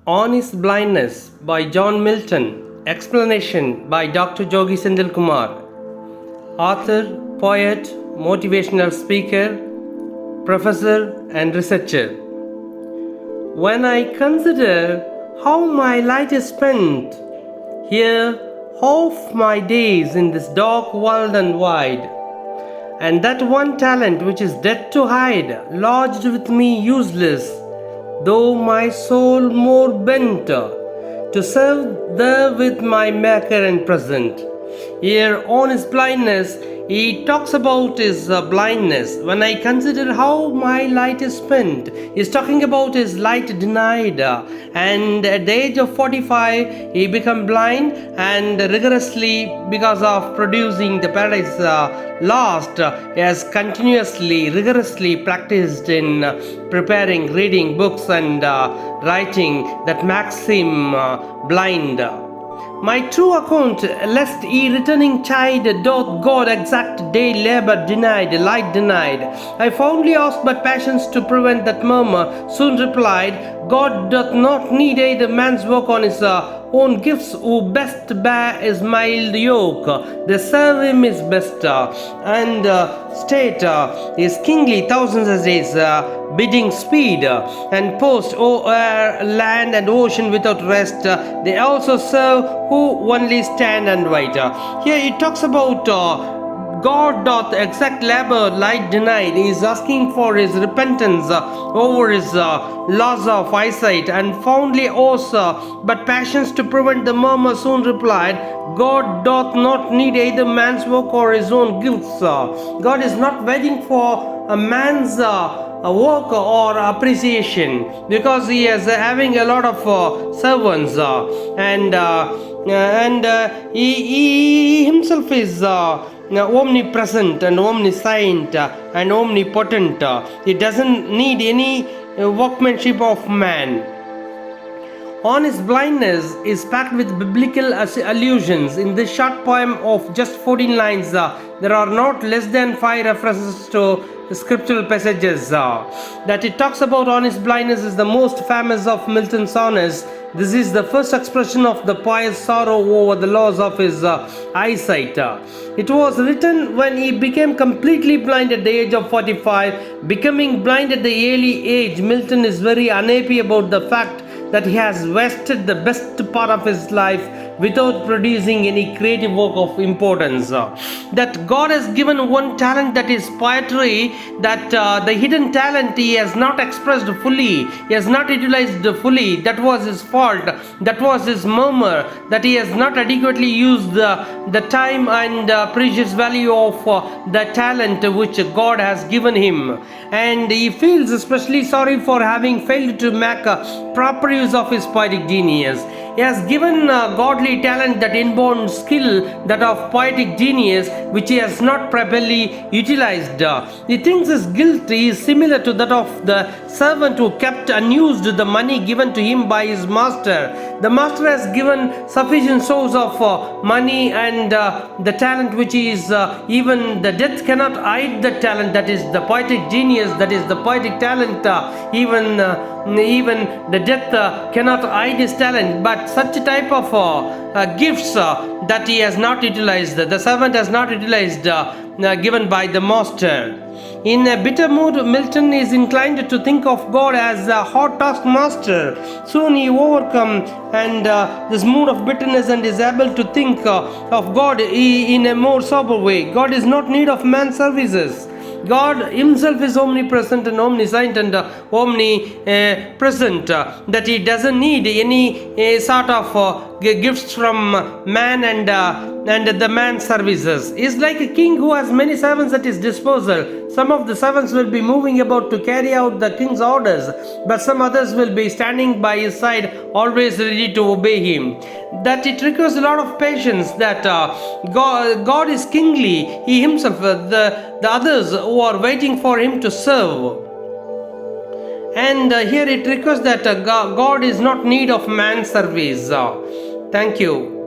On His Blindness by John Milton. Explanation by Dr. Joghee Senthilkumar. Author, poet, motivational speaker, professor and researcher. When I consider how my life is spent here, half my days in this dark world and wide, and that one talent which is dead to hide, lodged with me useless, though my soul more bent to serve there with my Maker and present. Here on his blindness, he talks about his blindness. When I consider how my light is spent, he's talking about his light denied. And at the age of 45, he became blind, and rigorously, because of producing the Paradise Lost, he has continuously, rigorously practiced in preparing, reading books and writing that makes him blind. My true account, lest ye returning chide, doth God exact day labor denied, light denied. I fondly asked but passions to prevent that murmur, soon replied, God doth not need either man's work on his own gifts, who best bear his mild yoke. They serve him his best, and state is kingly thousands as days, bidding speed, and post air, land and ocean without rest. They also serve who only stand and wait. Here it talks about God doth exact labor light denied. He is asking for his repentance over his loss of eyesight, and fondly owes but passions to prevent the murmur, soon replied, God doth not need either man's work or his own gifts. God is not waiting for a man's work or appreciation, because he is having a lot of servants, and he himself is omnipresent and omniscient and omnipotent. He doesn't need any workmanship of man. On his blindness is packed with biblical allusions. In this short poem of just 14 lines, there are not less than 5 references to scriptural passages. That it talks about on his blindness is the most famous of Milton's sonnets. This is the first expression of the poet's sorrow over the loss of his eyesight. It was written when he became completely blind at the age of 45. Becoming blind at the early age, Milton is very unhappy about the fact that he has wasted the best part of his life without producing any creative work of importance. That God has given one talent, that is poetry, that the hidden talent he has not expressed fully, he has not utilized fully. That was his fault, that was his murmur, that he has not adequately used the time and precious value of the talent which God has given him. And he feels especially sorry for having failed to make proper use of his poetic genius. He has given godly talent, that inborn skill, that of poetic genius, which he has not properly utilized. He thinks his guilt is similar to that of the servant who kept unused the money given to him by his master. The master has given sufficient source of money and the talent which is even the death cannot hide the talent, that is the poetic genius, that is the poetic talent. Even the death cannot hide his talent, but such a type of gifts that he has not utilized, the servant has not utilized, given by the master. In a bitter mood, Milton is inclined to think of God as a hot taskmaster. Soon he overcome and this mood of bitterness and is able to think of God in a more sober way. God is not in need of man's services. God himself is omnipresent and omniscient and omnipresent, that he doesn't need any sort of gifts from man and the man's services. He is like a king who has many servants at his disposal. Some of the servants will be moving about to carry out the king's orders, but some others will be standing by his side, always ready to obey him. That it requires a lot of patience, that God is kingly, he himself, the others who are waiting for him to serve. And here it requires that God is not in need of man's service. Thank you.